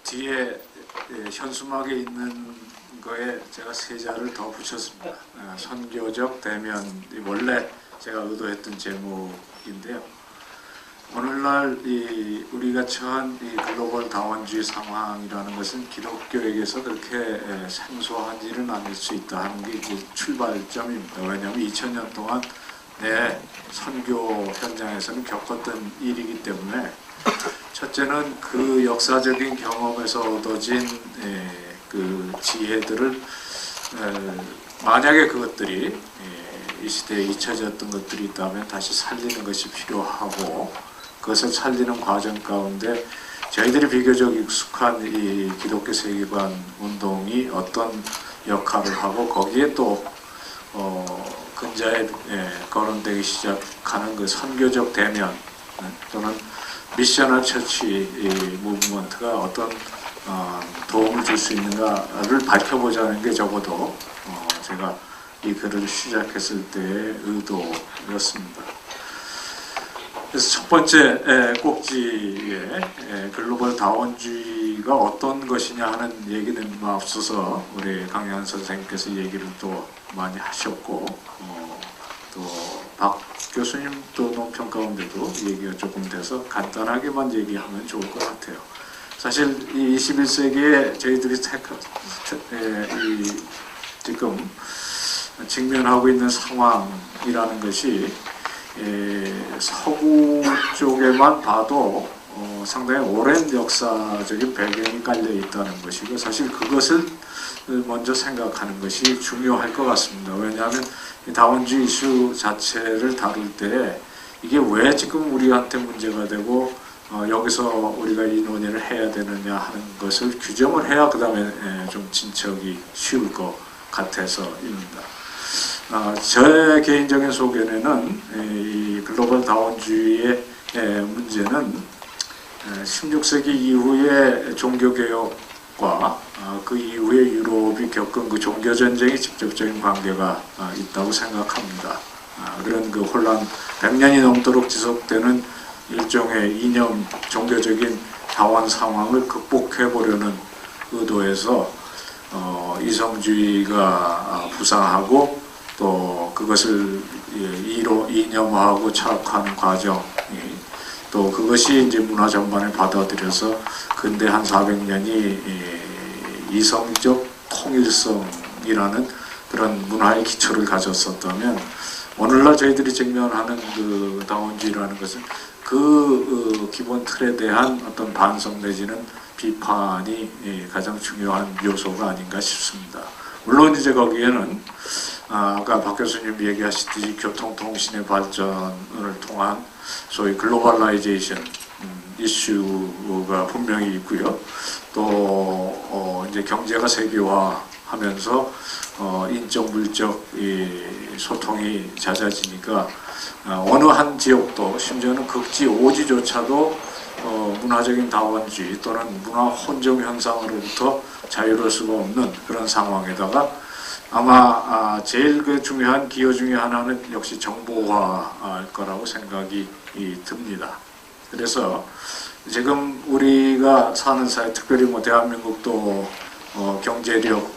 뒤에 현수막에 있는 거에 제가 세자를 더 붙였습니다. 선교적 대면, 원래 제가 의도했던 제목인데요. 오늘날 우리가 처한 이 글로벌 다원주의 상황이라는 것은 기독교에게서 그렇게 생소한 일은 아닐 수 있다 하는 게 이제 출발점입니다. 왜냐하면 2000년 동안 내 선교 현장에서는 겪었던 일이기 때문에, 첫째는 그 역사적인 경험에서 얻어진 그 지혜들을, 만약에 그것들이 이 시대에 잊혀졌던 것들이 있다면 다시 살리는 것이 필요하고, 그것을 살리는 과정 가운데 저희들이 비교적 익숙한 이 기독교 세계관 운동이 어떤 역할을 하고, 거기에 또 근자에 거론되기 시작하는 그 선교적 대면 또는 미셔널 처치 무브먼트가 어떤 도움을 줄 수 있는가를 밝혀보자는 게 적어도 제가 이 글을 시작했을 때의 의도였습니다. 그래서 첫 번째 꼭지에 글로벌 다원주의가 어떤 것이냐 하는 얘기는 앞서서 우리 강현 선생님께서 얘기를 또 많이 하셨고, 또 박 교수님도 논평 가운데도 얘기가 조금 돼서 간단하게만 얘기하면 좋을 것 같아요. 사실 이 21세기에 저희들이 지금 직면하고 있는 상황이라는 것이 서구 쪽에만 봐도 상당히 오랜 역사적인 배경이 깔려 있다는 것이고, 사실 그것을 먼저 생각하는 것이 중요할 것 같습니다. 왜냐하면 이 다원주의 이슈 자체를 다룰 때 이게 왜 지금 우리한테 문제가 되고 여기서 우리가 이 논의를 해야 되느냐 하는 것을 규정을 해야 그 다음에 좀 진척이 쉬울 것 같아서입니다. 제 개인적인 소견에는 이 글로벌 다원주의의 문제는 16세기 이후의 종교개혁과 그 이후에 유럽이 겪은 그 종교전쟁이 직접적인 관계가 있다고 생각합니다. 그런 그 혼란, 100년이 넘도록 지속되는 일종의 이념, 종교적인 다원 상황을 극복해보려는 의도에서 이성주의가 부상하고, 또 그것을 이념화하고 철학하는 과정이, 또 그것이 이제 문화 전반에 받아들여서 근대 한 400년이 이성적 통일성이라는 그런 문화의 기초를 가졌었다면, 오늘날 저희들이 직면하는 그 다원주의라는 것은 그 기본 틀에 대한 어떤 반성 내지는 비판이 가장 중요한 요소가 아닌가 싶습니다. 물론 이제 거기에는 아까 박 교수님 얘기하시듯이 교통통신의 발전을 통한 소위 글로벌라이제이션 이슈가 분명히 있고요. 또 이제 경제가 세계화하면서 인적 물적 소통이 잦아지니까 어느 한 지역도, 심지어는 극지 오지조차도 문화적인 다원주의 또는 문화 혼종 현상으로부터 자유로울 수가 없는 그런 상황에다가, 아마 제일 그 중요한 기여 중에 하나는 역시 정보화일 거라고 생각이 듭니다. 그래서 지금 우리가 사는 사회, 특별히 뭐 대한민국도 경제력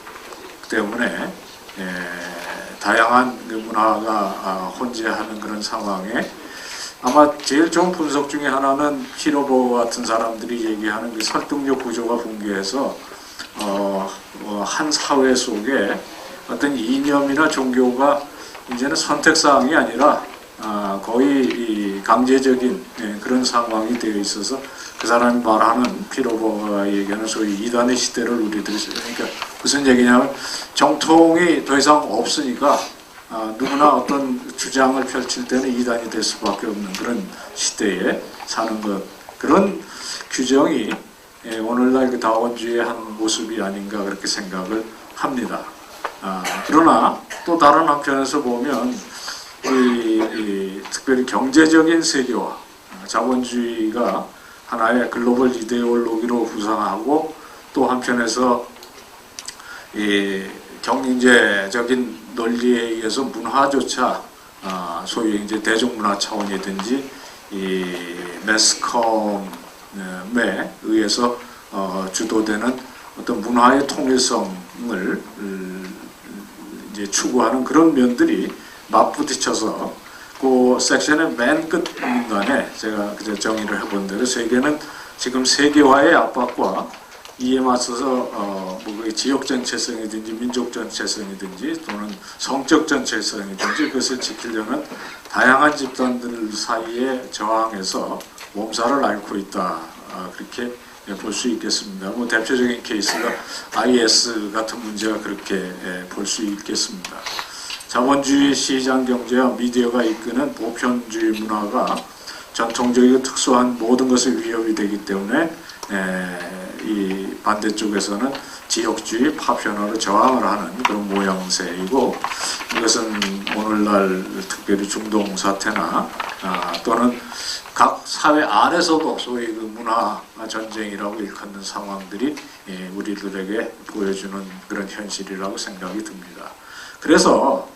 때문에 다양한 그 문화가 혼재하는 그런 상황에, 아마 제일 좋은 분석 중에 하나는 히로버 같은 사람들이 얘기하는 그 설득력 구조가 붕괴해서 한 사회 속에 어떤 이념이나 종교가 이제는 선택사항이 아니라 거의 강제적인 그런 상황이 되어 있어서, 그 사람이 말하는 피로버가 얘기하는 소위 이단의 시대를 우리들이, 그러니까 무슨 얘기냐면 정통이 더 이상 없으니까 누구나 어떤 주장을 펼칠 때는 이단이 될 수밖에 없는 그런 시대에 사는 것, 그런 규정이 오늘날 그 다원주의의 한 모습이 아닌가 그렇게 생각을 합니다. 그러나 또 다른 한편에서 보면 특별히 경제적인 세계화, 자본주의가 하나의 글로벌 이데올로기로 부상하고, 또 한편에서 경제적인 논리에 의해서 문화조차 소위 이제 대중문화 차원이든지 이 매스컴 의해서 주도되는 어떤 문화의 통일성을 이제 추구하는 그런 면들이 맞부딪혀서 그 섹션의 맨 끝 문단에 제가 그저 정의를 해본 대로 세계는 지금 세계화의 압박과 이에 맞서서 뭐 지역 전체성이든지 민족 전체성이든지 또는 성적 전체성이든지 그것을 지키려는 다양한 집단들 사이에 저항해서 몸살을 앓고 있다. 그렇게 볼 수 있겠습니다. 뭐 대표적인 케이스가 IS 같은 문제가 그렇게 볼 수 있겠습니다. 자본주의 시장 경제와 미디어가 이끄는 보편주의 문화가 전통적이고 특수한 모든 것을 위협이 되기 때문에 이 반대쪽에서는 지역주의 파편화로 저항을 하는 그런 모양새이고, 이것은 오늘날 특별히 중동 사태나 또는 각 사회 안에서도 소위 그 문화 전쟁이라고 일컫는 상황들이 우리들에게 보여주는 그런 현실이라고 생각이 듭니다. 그래서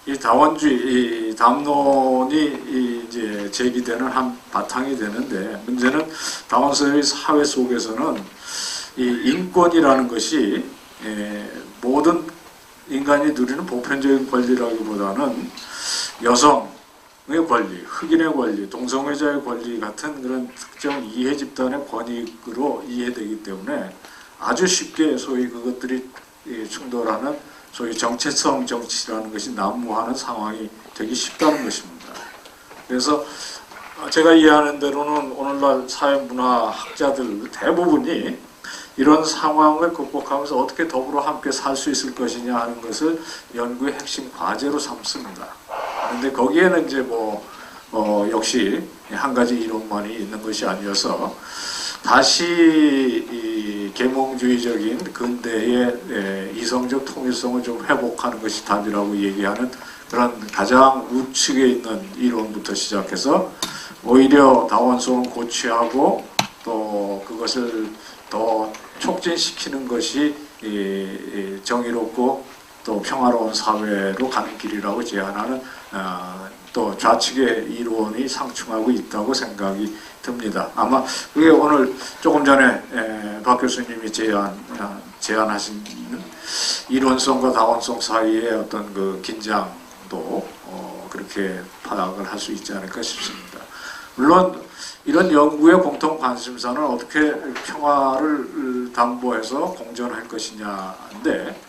이 다원주의, 이 담론이 이제 제기되는 한 바탕이 되는데, 문제는 다원주의 사회 속에서는 이 인권이라는 것이 모든 인간이 누리는 보편적인 권리라기보다는 여성의 권리, 흑인의 권리, 동성애자의 권리 같은 그런 특정 이해 집단의 권익으로 이해되기 때문에 아주 쉽게 소위 그것들이 충돌하는 소위 정체성 정치라는 것이 난무하는 상황이 되기 쉽다는 것입니다. 그래서 제가 이해하는 대로는 오늘날 사회문화학자들 대부분이 이런 상황을 극복하면서 어떻게 더불어 함께 살 수 있을 것이냐 하는 것을 연구의 핵심 과제로 삼습니다. 그런데 거기에는 이제 역시 한 가지 이론만이 있는 것이 아니어서 다시 이 계몽주의적인 근대의 이성적 통일성을 좀 회복하는 것이 답이라고 얘기하는 그런 가장 우측에 있는 이론부터 시작해서 오히려 다원성을 고취하고 또 그것을 더 촉진시키는 것이 정의롭고 또 평화로운 사회로 가는 길이라고 제안하는 또 좌측의 이론이 상충하고 있다고 생각이 듭니다. 아마 그게 오늘 조금 전에 박 교수님이 제안하신 이론성과 다원성 사이의 어떤 그 긴장도 그렇게 파악을 할 수 있지 않을까 싶습니다. 물론 이런 연구의 공통 관심사는 어떻게 평화를 담보해서 공존할 것이냐인데,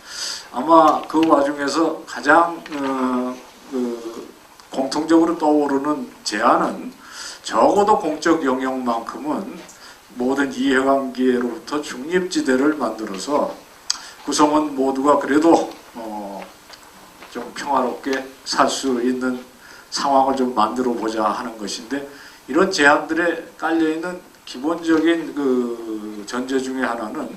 아마 그 와중에서 가장 공통적으로 떠오르는 제안은 적어도 공적 영역만큼은 모든 이해관계로부터 중립지대를 만들어서 구성원 모두가 그래도 좀 평화롭게 살 수 있는 상황을 좀 만들어 보자 하는 것인데, 이런 제안들에 깔려있는 기본적인 그 전제 중에 하나는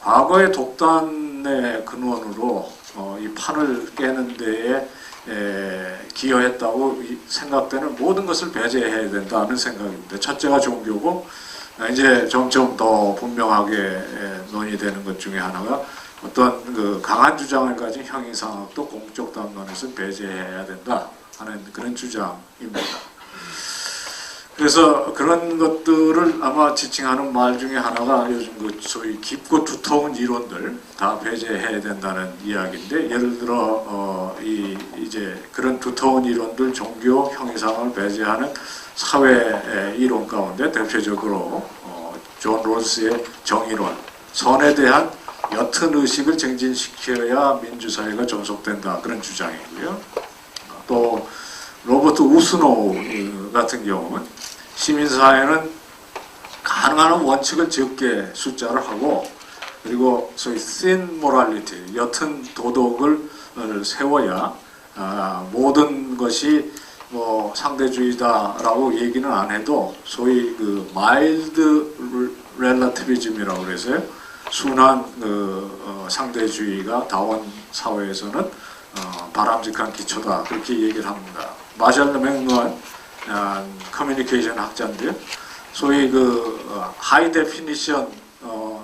과거의 독단의 근원으로 이 판을 깨는 데에 기여했다고 생각되는 모든 것을 배제해야 된다는 생각입니다. 첫째가 종교고, 이제 점점 더 분명하게 논의되는 것 중에 하나가 어떤 그 강한 주장을 가진 형이상학도 공적 담론에서 배제해야 된다 하는 그런 주장입니다. 그래서 그런 것들을 아마 지칭하는 말 중에 하나가 요즘 그 소위 깊고 두터운 이론들 다 배제해야 된다는 이야기인데, 예를 들어 이제 그런 두터운 이론들, 종교 형이상을 배제하는 사회 이론 가운데 대표적으로 존 롤스의 정의론, 선에 대한 옅은 의식을 증진시켜야 민주사회가 존속된다, 그런 주장이고요. 또 로버트 우스노우 같은 경우는 시민사회는 가능한 원칙을 적게 숫자를 하고, 그리고 소위 thin morality, 옅은 도덕을 세워야 모든 것이 뭐 상대주의다라고 얘기는 안 해도 소위 그 mild relativism이라고 그래서요, 순한 상대주의가 다원 사회에서는 바람직한 기초다, 그렇게 얘기를 합니다. 마샬 맥루한 커뮤니케이션 학자인데요, 소위 그 하이 데피니션,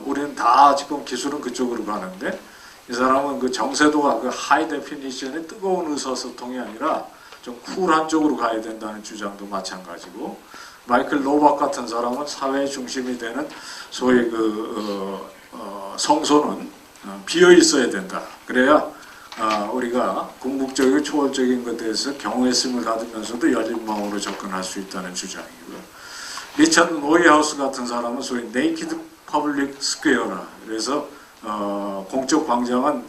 우리는 다 지금 기술은 그쪽으로 가는데, 이 사람은 그 정세도가 그 하이 데피니션의 뜨거운 의사소통이 아니라 좀 쿨한 쪽으로 가야 된다는 주장도 마찬가지고, 마이클 로박 같은 사람은 사회의 중심이 되는 소위 성소는 비어 있어야 된다. 그래야 우리가 궁극적이고 초월적인 것에 대해서 경외심을 가지면서도 열린 마음으로 접근할 수 있다는 주장이고요. 리처드 노이하우스 같은 사람은 소위 네이키드 퍼블릭 스퀘어라, 그래서 공적 광장은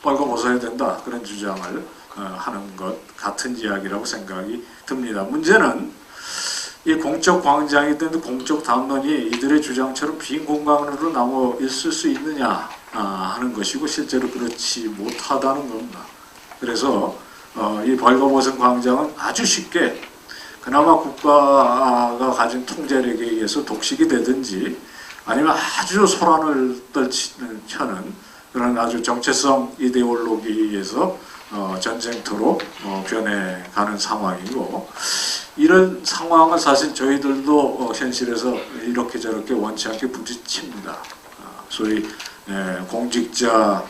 벌거벗어야 된다, 그런 주장을 하는 것 같은 이야기라고 생각이 듭니다. 문제는 이 공적 광장이든 공적 담론이 이들의 주장처럼 빈 공간으로 남아 있을 수 있느냐 하는 것이고, 실제로 그렇지 못하다는 겁니다. 그래서 이 벌거벗은 광장은 아주 쉽게 그나마 국가가 가진 통제력에 의해서 독식이 되든지 아니면 아주 소란을 떨치는 그런 아주 정체성 이데올로기에서 전쟁터로 변해가는 상황이고, 이런 상황은 사실 저희들도 현실에서 이렇게 저렇게 원치 않게 부딪힙니다. 소위 공직자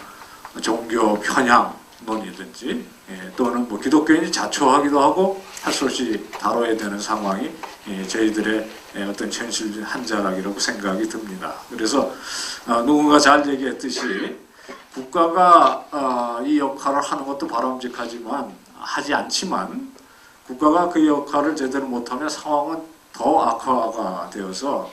종교 편향론이든지 또는 뭐 기독교인이 자초하기도 하고 할 수 없이 다뤄야 되는 상황이 저희들의 어떤 현실 한 자락이라고 생각이 듭니다. 그래서 누군가 잘 얘기했듯이 국가가 이 역할을 하는 것도 바람직하지만 하지 않지만 국가가 그 역할을 제대로 못하면 상황은 더 악화가 되어서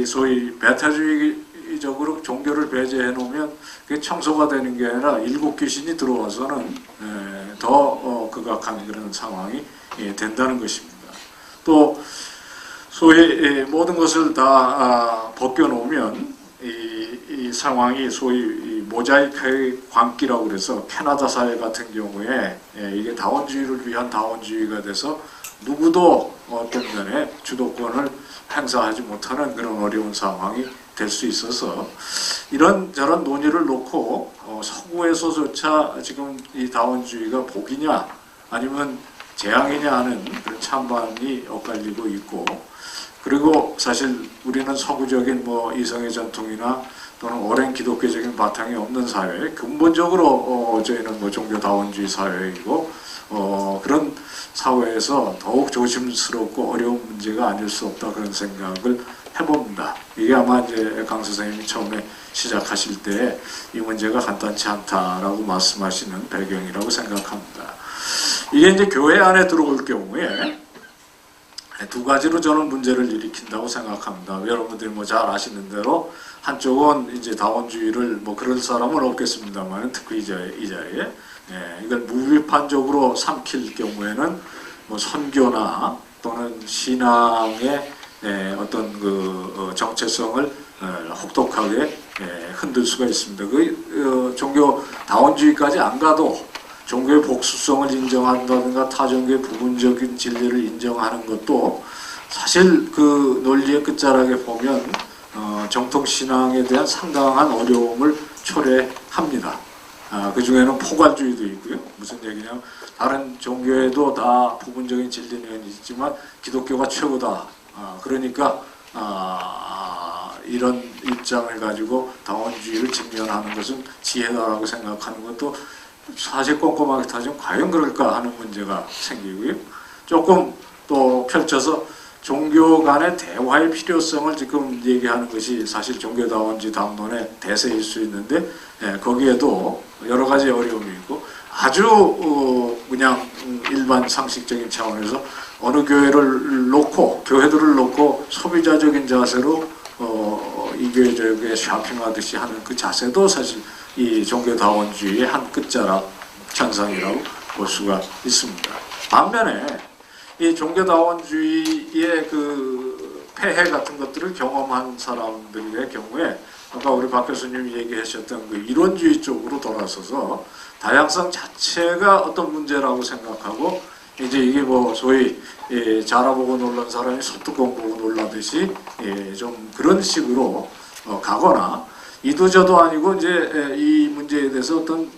소위 배타주의적으로 종교를 배제해 놓으면 그게 청소가 되는 게 아니라 일곱 귀신이 들어와서는 더 극악한 그런 상황이 된다는 것입니다. 또 소위 모든 것을 다 벗겨놓으면 이 상황이 소위 모자이크의 광기라고 그래서 캐나다 사회 같은 경우에 이게 다원주의를 위한 다원주의가 돼서 누구도 어떤 면에 주도권을 행사하지 못하는 그런 어려운 상황이 될 수 있어서 이런저런 논의를 놓고 서구에서조차 지금 이 다원주의가 복이냐 아니면 재앙이냐 하는 그런 찬반이 엇갈리고 있고, 그리고 사실 우리는 서구적인 뭐 이성의 전통이나 또는 오랜 기독교적인 바탕이 없는 사회, 근본적으로 저희는 뭐 종교다원주의 사회이고 그런 사회에서 더욱 조심스럽고 어려운 문제가 아닐 수 없다, 그런 생각을 해봅니다. 이게 아마 이제 강 선생님이 처음에 시작하실 때 이 문제가 간단치 않다라고 말씀하시는 배경이라고 생각합니다. 이게 이제 교회 안에 들어올 경우에 두 가지로 저는 문제를 일으킨다고 생각합니다. 여러분들이 뭐 잘 아시는 대로 한쪽은 이제 다원주의를 뭐 그럴 사람은 없겠습니다만 특히 이 자리에 이걸 무비판적으로 삼킬 경우에는 뭐 선교나 또는 신앙의 어떤 그 정체성을 혹독하게 흔들 수가 있습니다. 그 종교 다원주의까지 안 가도 종교의 복수성을 인정한다든가 타종교의 부분적인 진리를 인정하는 것도 사실 그 논리의 끝자락에 보면 정통신앙에 대한 상당한 어려움을 초래합니다. 그 중에는 포괄주의도 있고요. 무슨 얘기냐면 다른 종교에도 다 부분적인 진리는 있지만 기독교가 최고다. 그러니까 이런 입장을 가지고 다원주의를 직면하는 것은 지혜다라고 생각하는 것도 사실 꼼꼼하게 따지면 과연 그럴까 하는 문제가 생기고요. 조금 또 펼쳐서 종교 간의 대화의 필요성을 지금 얘기하는 것이 사실 종교다원주의 담론의 대세일 수 있는데 거기에도 여러 가지 어려움이 있고, 아주 그냥 일반 상식적인 차원에서 어느 교회를 놓고 교회들을 놓고 소비자적인 자세로 이 교회 저 교회 쇼핑하듯이 하는 그 자세도 사실 이 종교다원주의의 한 끝자락 현상이라고 볼 수가 있습니다. 반면에 이 종교다원주의의 그 폐해 같은 것들을 경험한 사람들의 경우에 아까 우리 박 교수님이 얘기하셨던 그 이론주의 쪽으로 돌아서서 다양성 자체가 어떤 문제라고 생각하고, 이제 이게 뭐 소위 자라보고 놀란 사람이 소뚜껑 보고 놀라듯이 좀 그런 식으로 가거나, 이도저도 아니고 이제 이 문제에 대해서 어떤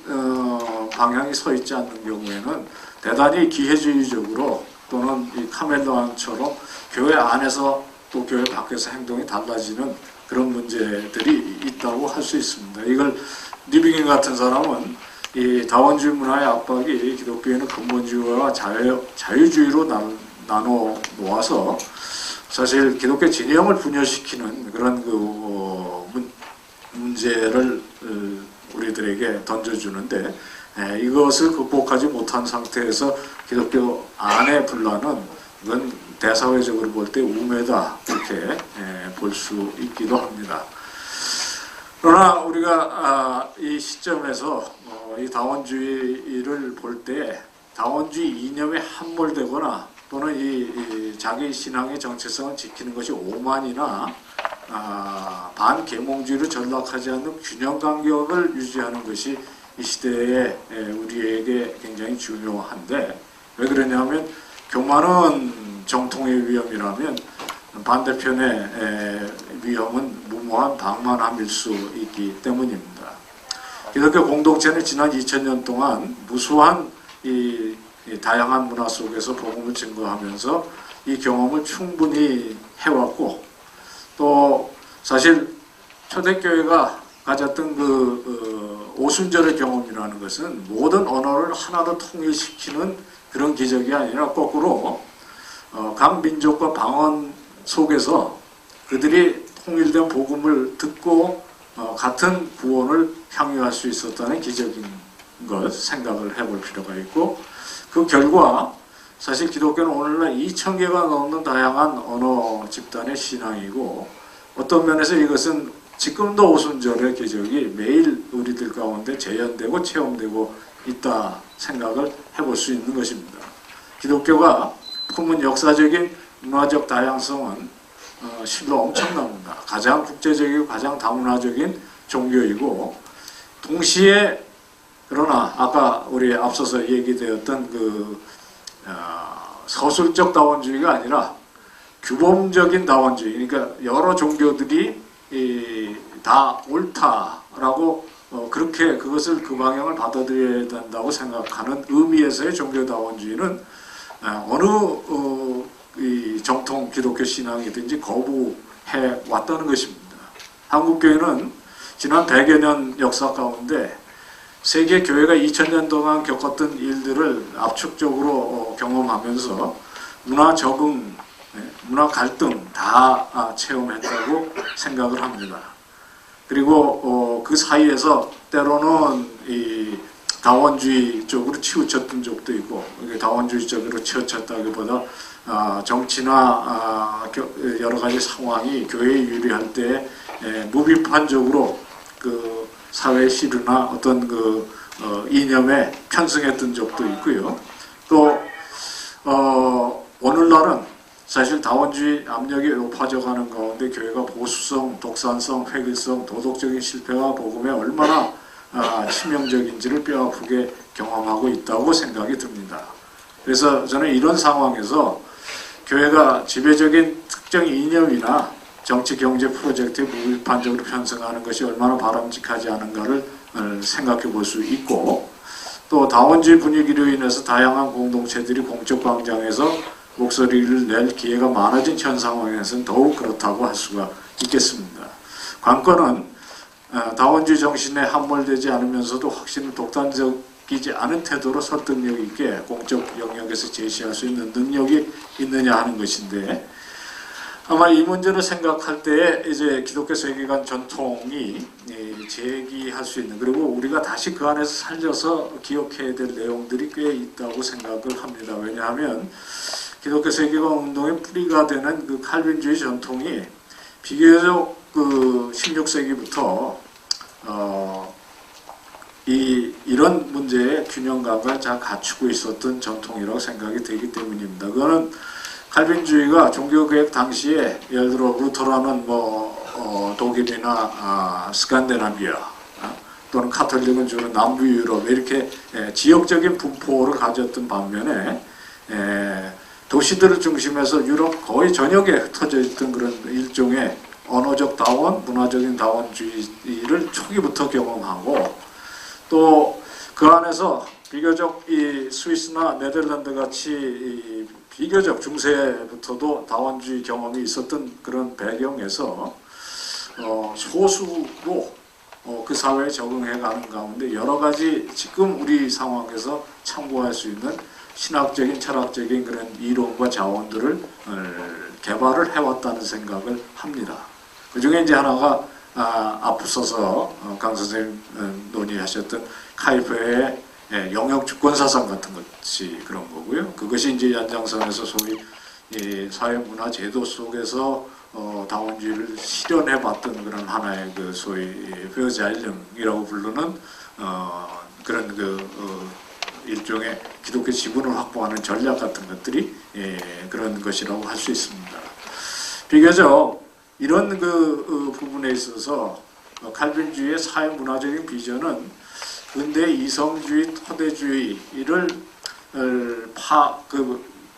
방향이 서 있지 않는 경우에는 대단히 기회주의적으로 또는 이 카멜로안처럼 교회 안에서 또 교회 밖에서 행동이 달라지는 그런 문제들이 있다고 할 수 있습니다. 이걸 뉴비긴 같은 사람은 이 다원주의 문화의 압박이 기독교에는 근본주의와 자유주의로 나눠 놓아서 사실 기독교 진영을 분열시키는 그런 문제를 우리들에게 던져주는데, 이것을 극복하지 못한 상태에서 기독교 안의 분란은 이건 대사회적으로 볼 때 우매다, 이렇게 볼 수 있기도 합니다. 그러나 우리가 이 시점에서 이 다원주의를 볼 때 다원주의 이념에 함몰되거나 또는 이 자기 신앙의 정체성을 지키는 것이 오만이나 반계몽주의로 전락하지 않는 균형 간격을 유지하는 것이 이 시대에 우리에게 굉장히 중요한데, 왜 그러냐면 교만은 정통의 위험이라면 반대편의 위험은 무모한 방만함일 수 있기 때문입니다. 기독교 공동체는 지난 2000년 동안 무수한 이 다양한 문화 속에서 복음을 증거하면서 이 경험을 충분히 해왔고, 또 사실 초대교회가 가졌던 오순절의 경험이라는 것은 모든 언어를 하나로 통일시키는 그런 기적이 아니라 거꾸로 각 민족과 방언 속에서 그들이 통일된 복음을 듣고 같은 구원을 향유할 수 있었다는 기적인 것 생각을 해볼 필요가 있고, 그 결과 사실 기독교는 오늘날 2000개가 넘는 다양한 언어 집단의 신앙이고, 어떤 면에서 이것은 지금도 오순절의 기적이 매일 우리들 가운데 재현되고 체험되고 있다 생각을 해볼 수 있는 것입니다. 기독교가 품은 역사적인 문화적 다양성은 실로 엄청납니다. 가장 국제적이고 가장 다문화적인 종교이고, 동시에 그러나 아까 우리 앞서서 얘기되었던 서술적 다원주의가 아니라 규범적인 다원주의, 그러니까 여러 종교들이 다 옳다라고 그렇게 그것을 그 방향을 받아들여야 된다고 생각하는 의미에서의 종교다원주의는 어느 정통 기독교 신앙이든지 거부해 왔다는 것입니다. 한국교회는 지난 100여 년 역사 가운데 세계 교회가 2000년 동안 겪었던 일들을 압축적으로 경험하면서 문화 적응, 문화 갈등 다 체험했다고 생각을 합니다. 그리고 그 사이에서 때로는 이 다원주의 쪽으로 치우쳤던 적도 있고, 다원주의 쪽으로 치우쳤다기보다 정치나 여러 가지 상황이 교회에 유리할 때 무비판적으로 그 사회 시류나 어떤 이념에 편승했던 적도 있고요. 또 오늘날은 사실 다원주의 압력이 높아져가는 가운데 교회가 보수성, 독산성, 획일성, 도덕적인 실패가 복음에 얼마나 치명적인지를 뼈아프게 경험하고 있다고 생각이 듭니다. 그래서 저는 이런 상황에서 교회가 지배적인 특정 이념이나 정치 경제 프로젝트에 무비판적으로 편승하는 것이 얼마나 바람직하지 않은가를 생각해 볼 수 있고, 또 다원주의 분위기로 인해서 다양한 공동체들이 공적 광장에서 목소리를 낼 기회가 많아진 현 상황에서는 더욱 그렇다고 할 수가 있겠습니다. 관건은 다원주의 정신에 함몰되지 않으면서도 확실히 독단적이지 않은 태도로 설득력 있게 공적 영역에서 제시할 수 있는 능력이 있느냐 하는 것인데, 아마 이 문제를 생각할 때에 이제 기독교 세계관 전통이 제기할 수 있는, 그리고 우리가 다시 그 안에서 살려서 기억해야 될 내용들이 꽤 있다고 생각을 합니다. 왜냐하면 기독교 세계관 운동의 뿌리가 되는 그 칼빈주의 전통이 비교적 16세기부터 이런 문제의 균형감을 잘 갖추고 있었던 전통이라고 생각이 되기 때문입니다. 그거는 칼빈주의가 종교개혁 당시에 예를 들어 루터라는 독일이나 스칸디나비아 또는 카톨릭은 주로 남부 유럽 이렇게 지역적인 분포를 가졌던 반면에 도시들을 중심해서 유럽 거의 전역에 흩어져 있던 그런 일종의 언어적 다원, 문화적인 다원주의를 초기부터 경험하고, 또 그 안에서 비교적 이 스위스나 네덜란드 같이 비교적 중세부터도 다원주의 경험이 있었던 그런 배경에서 소수로 그 사회에 적응해 가는 가운데 여러 가지 지금 우리 상황에서 참고할 수 있는 신학적인 철학적인 그런 이론과 자원들을 개발을 해왔다는 생각을 합니다. 그 중에 이제 하나가 앞서서 강 선생님 논의하셨던 카이퍼의 영역 주권 사상 같은 것이 그런 거고요. 그것이 이제 연장선에서 소위 사회문화 제도 속에서 다원주의를 실현해봤던 그런 하나의 그 소위 페어자일령이라고 부르는 그런 일종의 기독교 지분을 확보하는 전략 같은 것들이 그런 것이라고 할 수 있습니다. 비교적 이런 부분에 있어서 칼빈주의의 사회문화적인 비전은 근대 이성주의, 토대주의를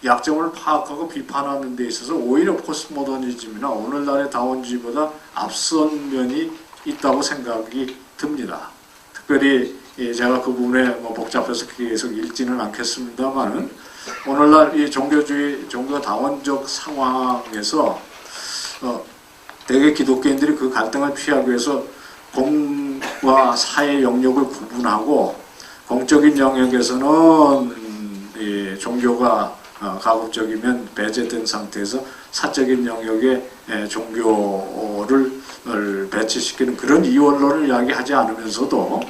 약점을 파악하고 비판하는 데 있어서 오히려 포스트모더니즘이나 오늘날의 다원주의보다 앞선 면이 있다고 생각이 듭니다. 특별히 제가 그 부분에 복잡해서 계속 읽지는 않겠습니다만은 오늘날 이 종교주의, 종교다원적 상황에서 대개 기독교인들이 그 갈등을 피하기 위해서 공과 사의 영역을 구분하고 공적인 영역에서는 종교가 가급적이면 배제된 상태에서 사적인 영역에 종교를 배치시키는 그런 이원론을 이야기하지 않으면서도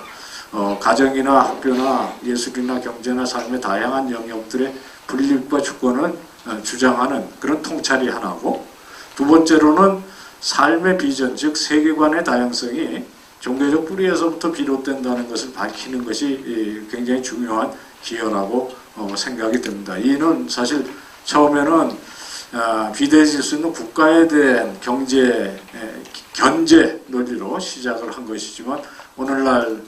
가정이나 학교나 예술이나 경제나 삶의 다양한 영역들의 분립과 주권을 주장하는 그런 통찰이 하나고, 두 번째로는 삶의 비전, 즉 세계관의 다양성이 종교적 뿌리에서부터 비롯된다는 것을 밝히는 것이 굉장히 중요한 기여라고 생각이 듭니다. 이는 사실 처음에는 비대해질 수 있는 국가에 대한 견제 논리로 시작을 한 것이지만 오늘날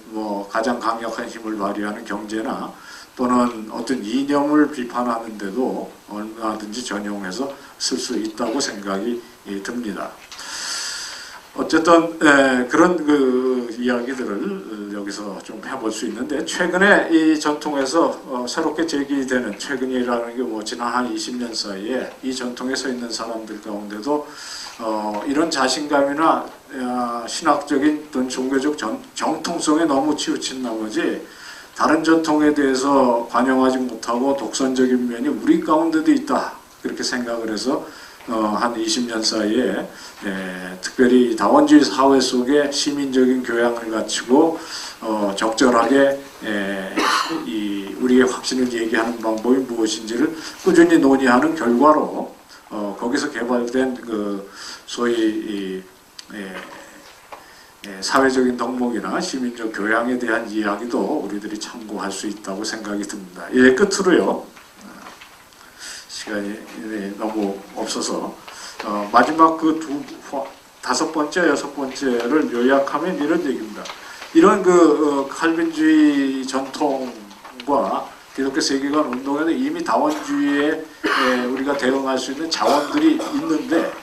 가장 강력한 힘을 발휘하는 경제나 또는 어떤 이념을 비판하는데도 얼마든지 전용해서 쓸 수 있다고 생각이 듭니다. 어쨌든 그런 이야기들을 여기서 좀 해볼 수 있는데, 최근에 이 전통에서 새롭게 제기되는, 최근이라는 게 지난 한 20년 사이에 이 전통에 서 있는 사람들 가운데도 이런 자신감이나 신학적인 또는 종교적 정통성에 너무 치우친 나머지 다른 전통에 대해서 관용하지 못하고 독선적인 면이 우리 가운데도 있다, 그렇게 생각을 해서 한 20년 사이에 특별히 다원주의 사회 속에 시민적인 교양을 갖추고 적절하게 우리의 확신을 얘기하는 방법이 무엇인지를 꾸준히 논의하는 결과로 거기서 개발된 소위 사회적인 덕목이나 시민적 교양에 대한 이야기도 우리들이 참고할 수 있다고 생각이 듭니다. 끝으로요, 시간이 너무 없어서 마지막 다섯 번째, 여섯 번째를 요약하면 이런 얘기입니다. 이런 칼빈주의 전통과 기독교 세계관 운동에는 이미 다원주의에 우리가 대응할 수 있는 자원들이 있는데,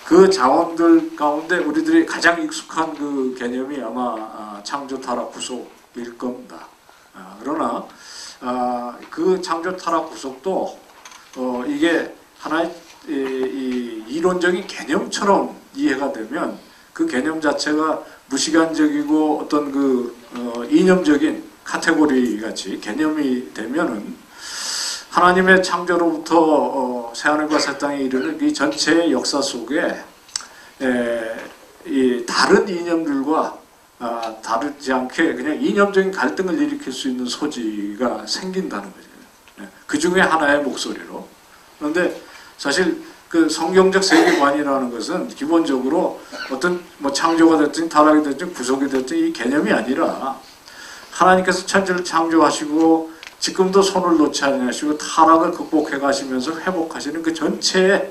그 자원들 가운데 우리들이 가장 익숙한 그 개념이 아마 창조 타락 구속일 겁니다. 그러나 그 창조 타락 구속도 이게 하나의 이론적인 개념처럼 이해가 되면 그 개념 자체가 무시간적이고 어떤 이념적인 카테고리 같이 개념이 되면은 하나님의 창조로부터 새하늘과 새 땅에 이르는 이 전체의 역사 속에 이 다른 이념들과 다르지 않게 그냥 이념적인 갈등을 일으킬 수 있는 소지가 생긴다는 거죠. 그 중에 하나의 목소리로. 그런데 사실 그 성경적 세계관이라는 것은 기본적으로 어떤 창조가 됐든 타락이 됐든 구속이 됐든 이 개념이 아니라 하나님께서 천지를 창조하시고 지금도 손을 놓지 않으시고 타락을 극복해 가시면서 회복하시는 그 전체의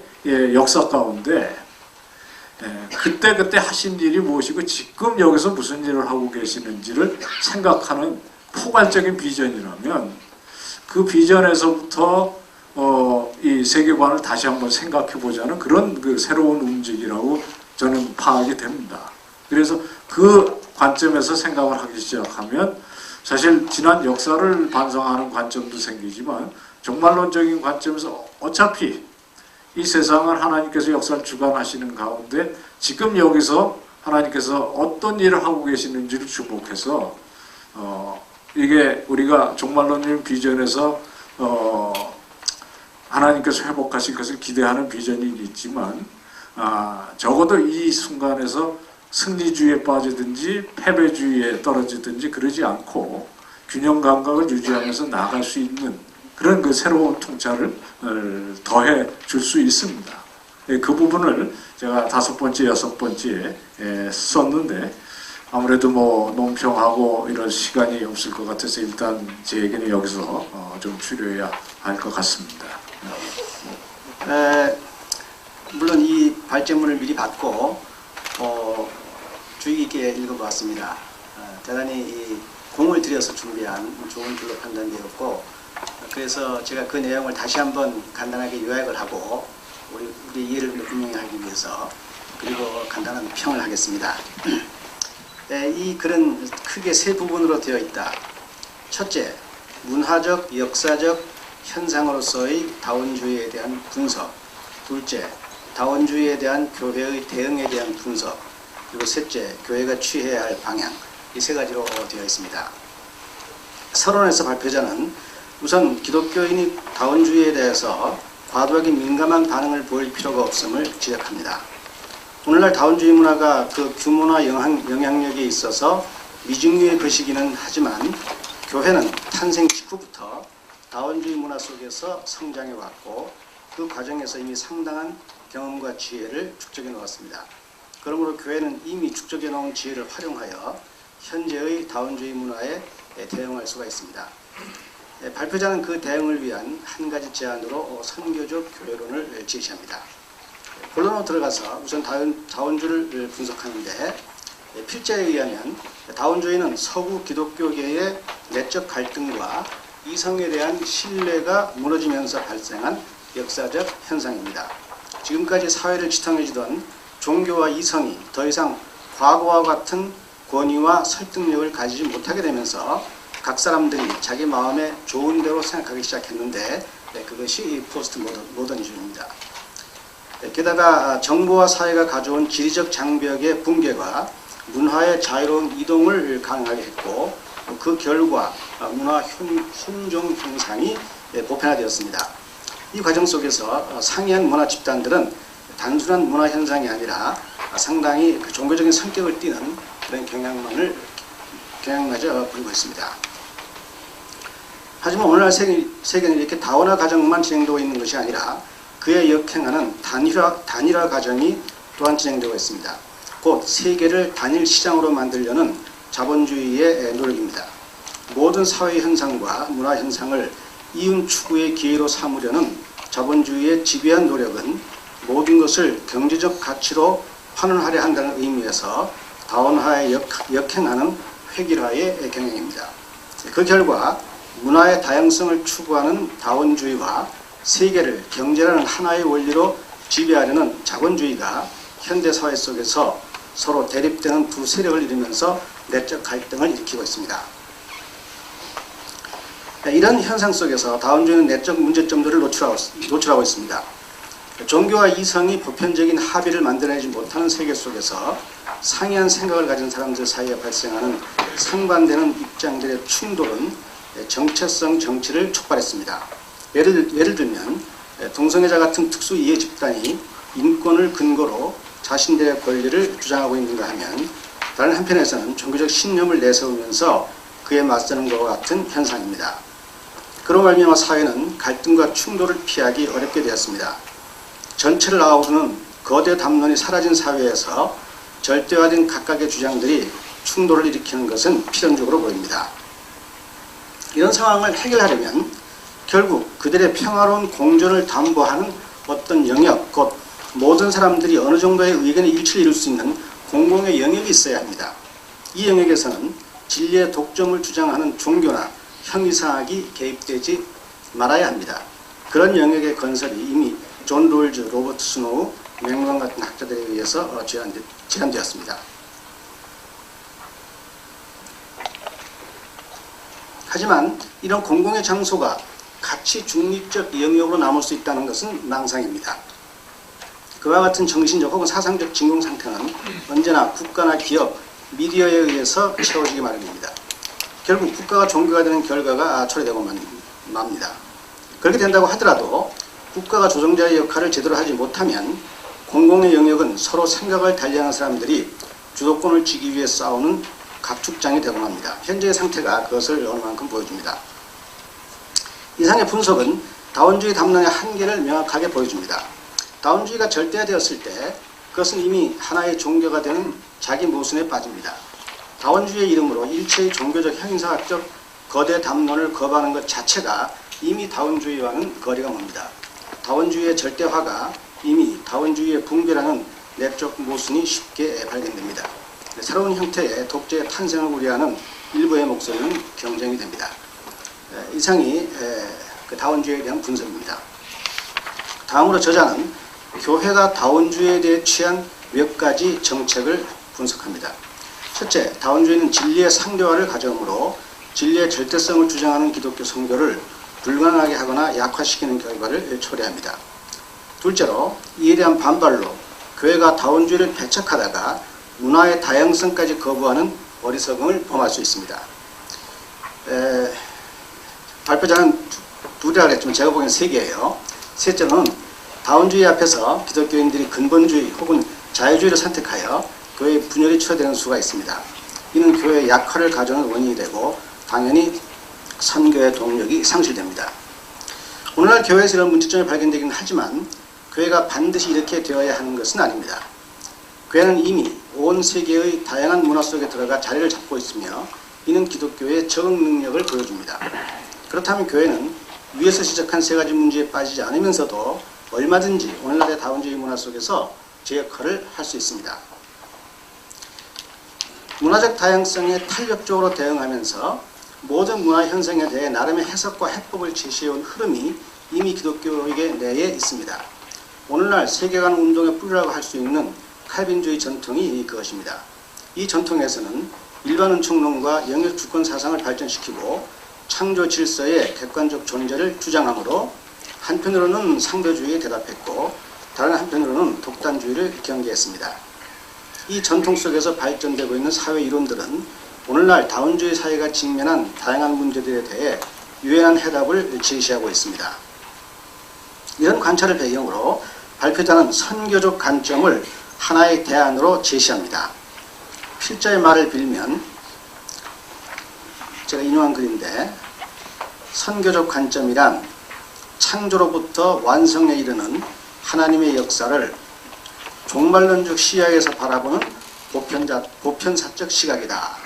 역사 가운데 그때 하신 일이 무엇이고 지금 여기서 무슨 일을 하고 계시는지를 생각하는 포괄적인 비전이라면 그 비전에서부터 이 세계관을 다시 한번 생각해 보자는 그런 새로운 움직이라고 저는 파악이 됩니다. 그래서 그 관점에서 생각을 하기 시작하면 사실 지난 역사를 반성하는 관점도 생기지만 종말론적인 관점에서 어차피 이 세상을 하나님께서 역사를 주관하시는 가운데 지금 여기서 하나님께서 어떤 일을 하고 계시는지를 주목해서 이게 우리가 종말론님 비전에서 하나님께서 회복하실 것을 기대하는 비전이 있지만 적어도 이 순간에서 승리주의에 빠지든지 패배주의에 떨어지든지 그러지 않고 균형 감각을 유지하면서 나아갈 수 있는 그런 그 새로운 통찰을 더해 줄 수 있습니다. 그 부분을 제가 5번째, 6번째에 썼는데 아무래도 뭐 논평하고 이런 시간이 없을 것 같아서 일단 제 얘기는 여기서 좀 줄여야 할 것 같습니다. 물론 이 발제문을 미리 받고 주의 깊게 읽어보았습니다. 대단히 이 공을 들여서 준비한 좋은 줄로 판단되었고, 그래서 제가 그 내용을 다시 한번 간단하게 요약을 하고 우리 이해를 분명히 하기 위해서 그리고 간단한 평을 하겠습니다. 이 글은 크게 3부분으로 되어 있다. 첫째, 문화적, 역사적 현상으로서의 다원주의에 대한 분석. 둘째, 다원주의에 대한 교회의 대응에 대한 분석. 그리고 셋째, 교회가 취해야 할 방향. 이 3가지로 되어 있습니다. 서론에서 발표자는 우선 기독교인이 다원주의에 대해서 과도하게 민감한 반응을 보일 필요가 없음을 지적합니다. 오늘날 다원주의 문화가 그 규모나 영향력에 있어서 미중류의 것이기는 하지만 교회는 탄생 직후부터 다원주의 문화 속에서 성장해 왔고 그 과정에서 이미 상당한 경험과 지혜를 축적해 놓았습니다. 그러므로 교회는 이미 축적해 놓은 지혜를 활용하여 현재의 다원주의 문화에 대응할 수가 있습니다. 발표자는 그 대응을 위한 한 가지 제안으로 선교적 교회론을 제시합니다. 본론으로 들어가서 우선 다원주의를 분석하는데, 필자에 의하면 다원주의는 서구 기독교계의 내적 갈등과 이성에 대한 신뢰가 무너지면서 발생한 역사적 현상입니다. 지금까지 사회를 지탱해주던 종교와 이성이 더 이상 과거와 같은 권위와 설득력을 가지지 못하게 되면서 각 사람들이 자기 마음에 좋은 대로 생각하기 시작했는데, 그것이 포스트 모더니즘입니다. 게다가 정보와 사회가 가져온 지리적 장벽의 붕괴가 문화의 자유로운 이동을 가능하게 했고, 그 결과 문화 혼종 현상이 보편화되었습니다. 이 과정 속에서 상이한 문화 집단들은 단순한 문화 현상이 아니라 상당히 종교적인 성격을 띠는 그런 경향마저 부리고 있습니다. 하지만 오늘날 세계는 이렇게 다원화 과정만 진행되고 있는 것이 아니라 그에 역행하는 단일화 과정이 또한 진행되고 있습니다. 곧 세계를 단일 시장으로 만들려는 자본주의의 노력입니다. 모든 사회 현상과 문화 현상을 이윤 추구의 기회로 삼으려는 자본주의의 지배한 노력은 모든 것을 경제적 가치로 환원하려 한다는 의미에서 다원화에 역행하는 획일화의 경향입니다. 그 결과 문화의 다양성을 추구하는 다원주의와 세계를 경제라는 하나의 원리로 지배하려는 자본주의가 현대사회 속에서 서로 대립되는 두 세력을 이루면서 내적 갈등을 일으키고 있습니다. 이런 현상 속에서 다원주의는 내적 문제점들을 노출하고 있습니다. 종교와 이성이 보편적인 합의를 만들어내지 못하는 세계 속에서 상이한 생각을 가진 사람들 사이에 발생하는 상반되는 입장들의 충돌은 정체성 정치를 촉발했습니다. 예를 들면 동성애자 같은 특수 이해 집단이 인권을 근거로 자신들의 권리를 주장하고 있는가 하면, 다른 한편에서는 종교적 신념을 내세우면서 그에 맞서는 것과 같은 현상입니다. 그로 말미암아 사회는 갈등과 충돌을 피하기 어렵게 되었습니다. 전체를 아우르는 거대 담론이 사라진 사회에서 절대화된 각각의 주장들이 충돌을 일으키는 것은 필연적으로 보입니다. 이런 상황을 해결하려면 결국 그들의 평화로운 공존을 담보하는 어떤 영역, 곧 모든 사람들이 어느 정도의 의견의 일치를 이룰 수 있는 공공의 영역이 있어야 합니다. 이 영역에서는 진리의 독점을 주장하는 종교나 형이상학이 개입되지 말아야 합니다. 그런 영역의 건설이 이미 존 롤즈, 로버트 스노우, 맥루한 같은 학자들에 의해서 제안되었습니다. 하지만 이런 공공의 장소가 가치 중립적 영역으로 남을 수 있다는 것은 망상입니다. 그와 같은 정신적 혹은 사상적 진공 상태는 언제나 국가나 기업, 미디어에 의해서 채워지기 마련입니다. 결국 국가가 종교가 되는 결과가 초래되고만 맙니다. 그렇게 된다고 하더라도 국가가 조정자의 역할을 제대로 하지 못하면 공공의 영역은 서로 생각을 달리하는 사람들이 주도권을 쥐기 위해 싸우는 각축장이 되고 맙니다. 현재의 상태가 그것을 어느 만큼 보여줍니다. 이상의 분석은 다원주의 담론의 한계를 명확하게 보여줍니다. 다원주의가 절대화되었을 때 그것은 이미 하나의 종교가 되는 자기 모순에 빠집니다. 다원주의의 이름으로 일체의 종교적 형사학적 거대 담론을 거부하는 것 자체가 이미 다원주의와는 거리가 멉니다. 다원주의의 절대화가 이미 다원주의의 붕괴라는 내적 모순이 쉽게 발견됩니다. 새로운 형태의 독재의 탄생을 우려하는 일부의 목소리는 경쟁이 됩니다. 이상이 그 다원주의에 대한 분석입니다. 다음으로 저자는 교회가 다원주의에 대해 취한 몇 가지 정책을 분석합니다. 첫째, 다원주의는 진리의 상대화를 가져오므로 진리의 절대성을 주장하는 기독교 선교를 불가능하게 하거나 약화시키는 결과를 초래합니다. 둘째로, 이에 대한 반발로 교회가 다원주의를 배척하다가 문화의 다양성까지 거부하는 어리석음을 범할 수 있습니다. 발표자는 둘이라 그랬지만 제가 보기엔 세 개예요. 셋째는 다원주의 앞에서 기독교인들이 근본주의 혹은 자유주의를 선택하여 교회의 분열이 초래되는 수가 있습니다. 이는 교회의 약화를 가져오는 원인이 되고 당연히 선교의 동력이 상실됩니다. 오늘날 교회에서 이런 문제점이 발견되긴 하지만 교회가 반드시 이렇게 되어야 하는 것은 아닙니다. 교회는 이미 온 세계의 다양한 문화 속에 들어가 자리를 잡고 있으며 이는 기독교의 적응 능력을 보여줍니다. 그렇다면 교회는 위에서 지적한 세 가지 문제에 빠지지 않으면서도 얼마든지 오늘날의 다원주의 문화 속에서 제 역할을 할 수 있습니다. 문화적 다양성에 탄력적으로 대응하면서 모든 문화 현상에 대해 나름의 해석과 해법을 제시해온 흐름이 이미 기독교계 내에 있습니다. 오늘날 세계관 운동의 뿌리라고 할 수 있는 칼빈주의 전통이 그것입니다. 이 전통에서는 일반 은총론과 영역 주권 사상을 발전시키고 창조 질서의 객관적 존재를 주장하므로 한편으로는 상대주의에 대답했고 다른 한편으로는 독단주의를 경계했습니다. 이 전통 속에서 발전되고 있는 사회 이론들은 오늘날 다원주의 사회가 직면한 다양한 문제들에 대해 유연한 해답을 제시하고 있습니다. 이런 관찰을 배경으로 발표자는 선교적 관점을 하나의 대안으로 제시합니다. 필자의 말을 빌면 제가 인용한 글인데 선교적 관점이란 창조로부터 완성에 이르는 하나님의 역사를 종말론적 시야에서 바라보는 보편사적 시각이다.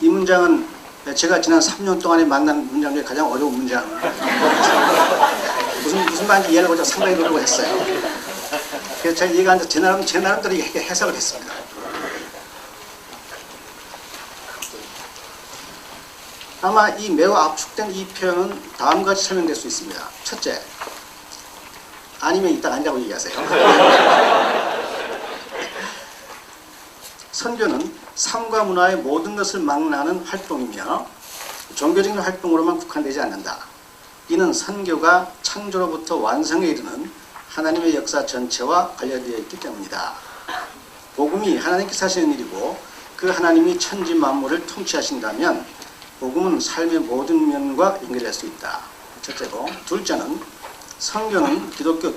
이 문장은 제가 지난 3년 동안에 만난 문장 중에 가장 어려운 문장. 무슨 말인지 이해를 보자 상당히 노력을 했어요. 그래서 제가 이해가 안 돼서 제 나름대로 해석을 했습니다. 아마 이 매우 압축된 이 표현은 다음과 같이 설명될 수 있습니다. 첫째, 아니면 이따 앉아고 얘기하세요. 선교는 삶과 문화의 모든 것을 망라하는 활동이며 종교적인 활동으로만 국한되지 않는다. 이는 선교가 창조로부터 완성에 이르는 하나님의 역사 전체와 관련되어 있기 때문이다. 복음이 하나님께서 하시는 일이고 그 하나님이 천지 만물을 통치하신다면 복음은 삶의 모든 면과 연결될 수 있다. 첫째고, 둘째는 선교는 기독교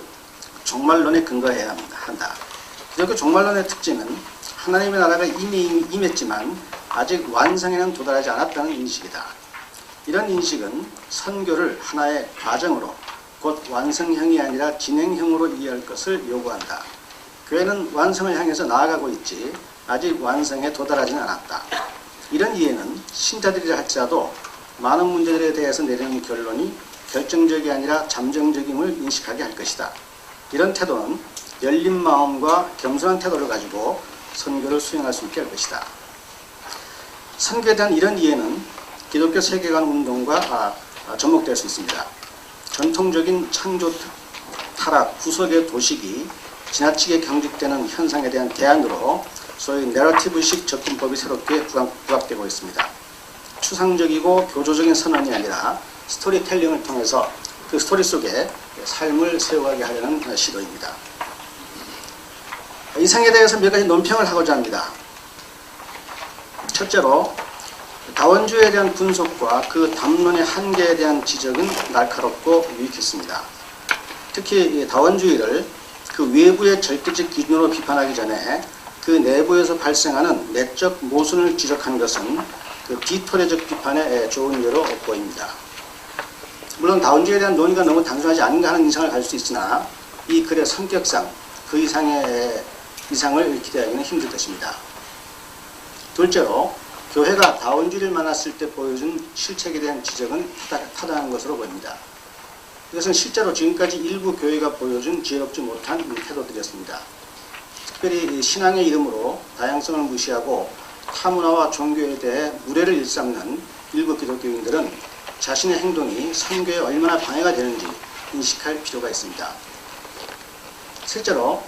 종말론에 근거해야 한다. 기독교 종말론의 특징은 하나님의 나라가 이미 임했지만 아직 완성에는 도달하지 않았다는 인식이다. 이런 인식은 선교를 하나의 과정으로 곧 완성형이 아니라 진행형으로 이해할 것을 요구한다. 교회는 완성을 향해서 나아가고 있지 아직 완성에 도달하지는 않았다. 이런 이해는 신자들이라 할지라도 많은 문제들에 대해서 내리는 결론이 결정적이 아니라 잠정적임을 인식하게 할 것이다. 이런 태도는 열린 마음과 겸손한 태도를 가지고 선교를 수행할 수 있게 할 것이다. 선교에 대한 이런 이해는 기독교 세계관 운동과 접목될 수 있습니다. 전통적인 창조 타락 구속의 도식이 지나치게 경직되는 현상에 대한 대안으로 소위 내러티브식 접근법이 새롭게 부각되고 있습니다. 추상적이고 교조적인 선언이 아니라 스토리텔링을 통해서 그 스토리 속에 삶을 세워가게 하려는 시도입니다. 이상에 대해서 몇 가지 논평을 하고자 합니다. 첫째로 다원주의에 대한 분석과 그 담론의 한계에 대한 지적은 날카롭고 유익했습니다. 특히 다원주의를 그 외부의 절대적 기준으로 비판하기 전에 그 내부에서 발생하는 내적 모순을 지적한 것은 그 비토례적 비판에 좋은 예로 보입니다. 물론 다원주의에 대한 논의가 너무 단순하지 않은가 하는 인상을 가질 수 있으나 이 글의 성격상 그 이상을 기대하기는 힘들 것입니다. 둘째로 교회가 다원주의를 만났을 때 보여준 실책에 대한 지적은 타당한 것으로 보입니다. 이것은 실제로 지금까지 일부 교회가 보여준 지혜롭지 못한 태도들이었습니다. 특별히 신앙의 이름으로 다양성을 무시하고 타문화와 종교에 대해 무례를 일삼는 일부 기독교인들은 자신의 행동이 선교에 얼마나 방해가 되는지 인식할 필요가 있습니다. 실제로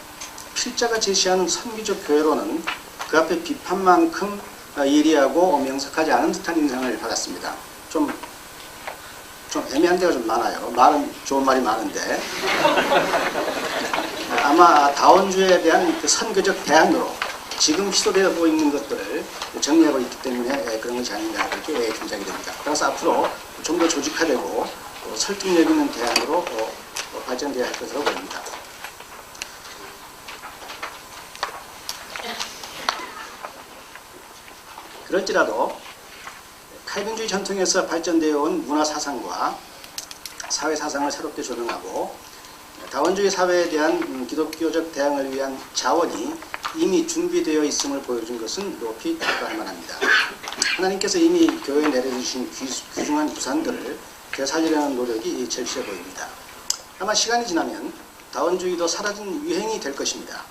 필자가 제시하는 선교적 교회로는 그 앞에 비판만큼 예리하고 명석하지 않은 듯한 인상을 받았습니다. 좀 애매한 데가 좀 많아요. 말은 좋은 말이 많은데 아마 다원주의에 대한 그 선교적 대안으로 지금 시도되고 있는 것들을 정리하고 있기 때문에 그런 것이 아닌가 그렇게 짐작이 됩니다. 그래서 앞으로 좀 더 조직화되고 설득력 있는 대안으로 발전되어야 할 것으로 보입니다. 그럴지라도 칼빈주의 전통에서 발전되어 온 문화사상과 사회사상을 새롭게 조명하고 다원주의 사회에 대한 기독교적 대항을 위한 자원이 이미 준비되어 있음을 보여준 것은 높이 평가할 만합니다. 하나님께서 이미 교회에 내려주신 귀중한 부산들을 되살리려는 노력이 절실해 보입니다. 아마 시간이 지나면 다원주의도 사라진 유행이 될 것입니다.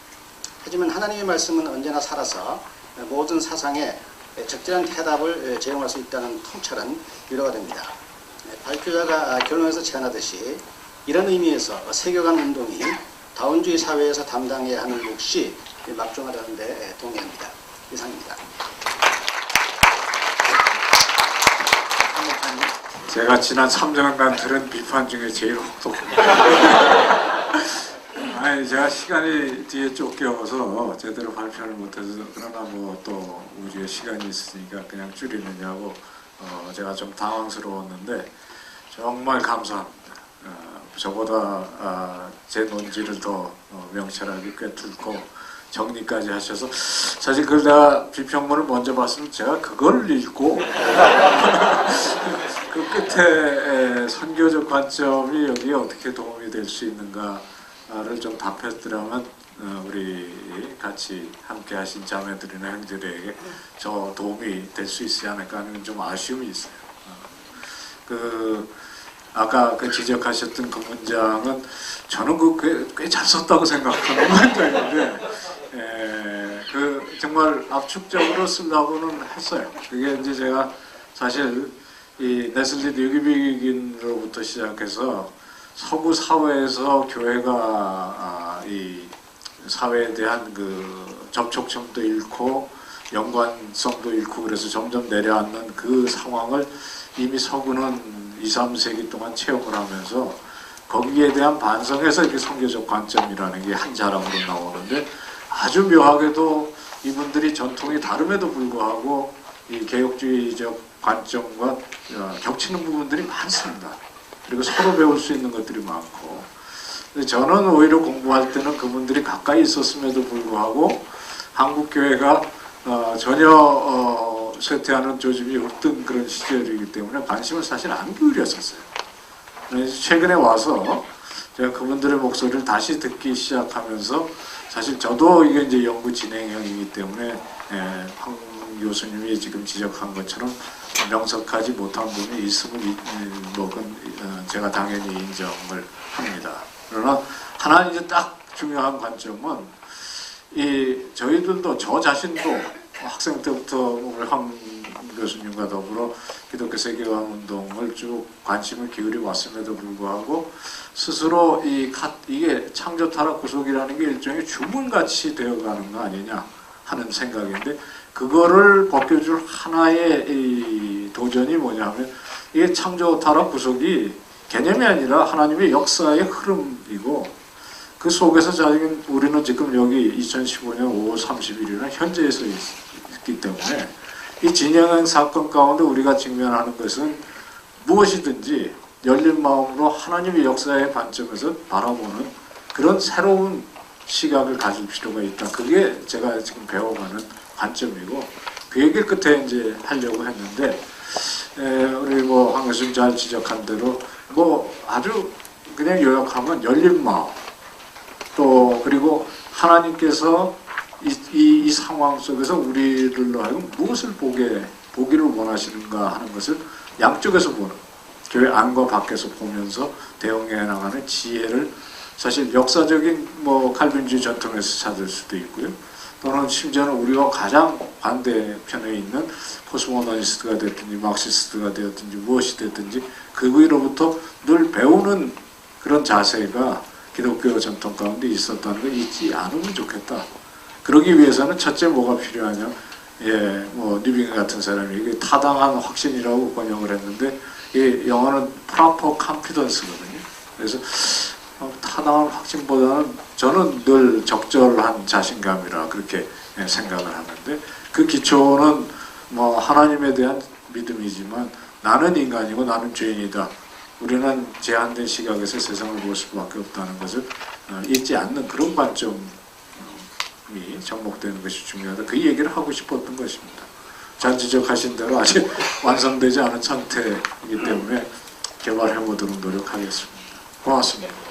하지만 하나님의 말씀은 언제나 살아서 모든 사상에 적절한 해답을 제공할 수 있다는 통찰은 위로가 됩니다. 발표자가 결론에서 제안하듯이 이런 의미에서 세계관 운동이 다원주의 사회에서 담당해야 하는 몫이 막중하다는 데 동의합니다. 이상입니다. 제가 지난 3년간 들은 비판 중에 제일 혹독합니다. 아니 제가 시간이 뒤에 쫓겨서 제대로 발표를 못해서 그러나 뭐 또 우주에 시간이 있으니까 그냥 줄이느냐고 제가 좀 당황스러웠는데 정말 감사합니다. 저보다 제 논지를 더 명철하게 꿰뚫고 정리까지 하셔서 사실 그걸 내가 비평문을 먼저 봤으면 제가 그걸 읽고 그 끝에 선교적 관점이 여기에 어떻게 도움이 될 수 있는가를 좀 답했더라면 우리 같이 함께 하신 자매들이나 형제들에게 저 도움이 될 수 있지 않을까 하는 좀 아쉬움이 있어요. 아까 그 지적하셨던 그 문장은 저는 꽤 잘 썼다고 생각하는 문장인데 정말 압축적으로 쓰려고는 했어요. 그게 이제 제가 사실 이 네슬리 뉴기빅인으로부터 시작해서 서구 사회에서 교회가 이 사회에 대한 그 접촉점도 잃고 연관성도 잃고 그래서 점점 내려앉는 그 상황을 이미 서구는 2, 3세기 동안 체험을 하면서 거기에 대한 반성에서 이렇게 선교적 관점이라는 게 한 자락으로 나오는데 아주 묘하게도 이분들이 전통이 다름에도 불구하고 이 개혁주의적 관점과 겹치는 부분들이 많습니다. 그리고 서로 배울 수 있는 것들이 많고 저는 오히려 공부할 때는 그분들이 가까이 있었음에도 불구하고 한국교회가 전혀 쇠퇴하는 조짐이 없던 그런 시절이기 때문에 관심을 사실 안 기울였었어요. 최근에 와서 제가 그분들의 목소리를 다시 듣기 시작하면서 사실 저도 이게 이제 연구 진행형이기 때문에 황 교수님이 지금 지적한 것처럼 명석하지 못한 부분이 있음을 제가 당연히 인정을 합니다. 그러나 하나 이제 딱 중요한 관점은 저희들도 저 자신도 학생 때부터 오늘 황 교수님과 더불어 기독교 세계관 운동을 쭉 관심을 기울여 왔음에도 불구하고 스스로 이게 창조 타락 구속이라는 게 일종의 주문같이 되어가는 거 아니냐 하는 생각인데 그거를 벗겨줄 하나의 이 도전이 뭐냐면 이게 창조 타락 구속이 개념이 아니라 하나님의 역사의 흐름이고 그 속에서 우리는 지금 여기 2015년 5월 30일이나 현재에서 있기 때문에 이 진영행 사건 가운데 우리가 직면하는 것은 무엇이든지 열린 마음으로 하나님의 역사의 관점에서 바라보는 그런 새로운 시각을 가질 필요가 있다. 그게 제가 지금 배워가는 관점이고 그 얘기를 끝에 이제 하려고 했는데 우리 뭐 황 교수님 잘 지적한 대로 뭐 아주 그냥 요약하면 열린 마음 또 그리고 하나님께서 이 상황 속에서 우리를 하여금 무엇을 보기를 원하시는가 하는 것을 양쪽에서 보는 교회 안과 밖에서 보면서 대응해 나가는 지혜를 사실 역사적인 뭐 칼빈주의 전통에서 찾을 수도 있고요. 또는 심지어는 우리가 가장 반대편에 있는 포스모더니스트가 됐든지 막시스트가 되었든지 무엇이 됐든지 그거로부터 늘 배우는 그런 자세가 기독교 전통 가운데 있었다는 걸 잊지 않으면 좋겠다. 그러기 위해서는 첫째 뭐가 필요하냐? 뭐 리빙 같은 사람이 이게 타당한 확신이라고 번역을 했는데 이 영어는 proper confidence거든요. 그래서 타당한 확신보다는 저는 늘 적절한 자신감이라 그렇게 생각을 하는데 그 기초는 뭐 하나님에 대한 믿음이지만 나는 인간이고 나는 죄인이다. 우리는 제한된 시각에서 세상을 볼 수밖에 없다는 것을 잊지 않는 그런 관점이 접목되는 것이 중요하다. 그 얘기를 하고 싶었던 것입니다. 잘 지적하신 대로 아직 완성되지 않은 상태이기 때문에 개발해 보도록 노력하겠습니다. 고맙습니다.